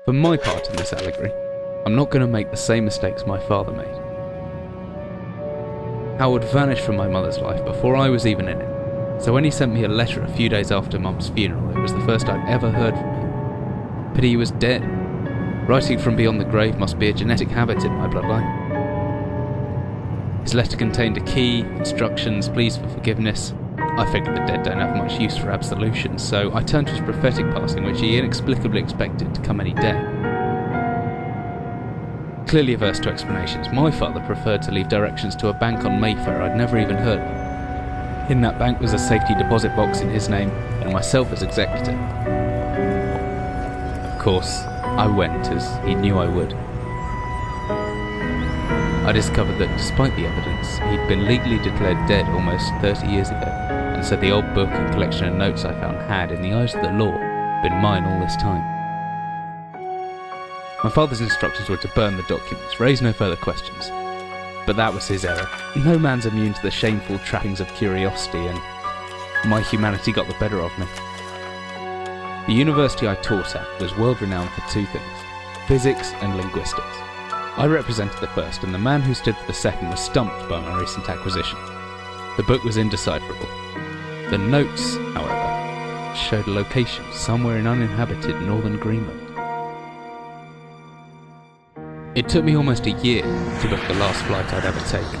For my part in this allegory, I'm not going to make the same mistakes my father made. Howard vanished from my mother's life before I was even in it, so when he sent me a letter a few days after Mum's funeral, it was the first I'd ever heard from him. But he was dead. Writing from beyond the grave must be a genetic habit in my bloodline. His letter contained a key, instructions, pleas for forgiveness. I figured the dead don't have much use for absolution, so I turned to his prophetic passing, which he inexplicably expected to come any day. Clearly averse to explanations, my father preferred to leave directions to a bank on Mayfair I'd never even heard of. In that bank was a safety deposit box in his name, and myself as executor. Of course, I went, as he knew I would. I discovered that despite the evidence, he'd been legally declared dead almost 30 years ago, and so the old book and collection of notes I found had, in the eyes of the law, been mine all this time. My father's instructions were to burn the documents, raise no further questions. But that was his error. No man's immune to the shameful trappings of curiosity, and my humanity got the better of me. The university I taught at was world renowned for two things: physics and linguistics. I represented the first, and the man who stood for the second was stumped by my recent acquisition. The book was indecipherable. The notes, however, showed a location somewhere in uninhabited northern Greenland. It took me almost a year to book the last flight I'd ever taken.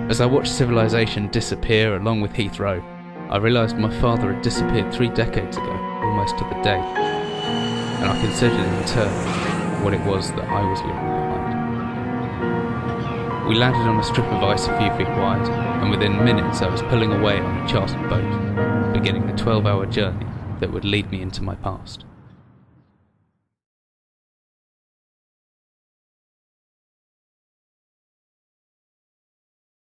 As I watched civilization disappear along with Heathrow, I realised my father had disappeared 3 decades ago, almost to the day, and I considered in turn what it was that I was leaving behind. We landed on a strip of ice a few feet wide, and within minutes I was pulling away on a chartered boat, beginning the 12-hour journey that would lead me into my past.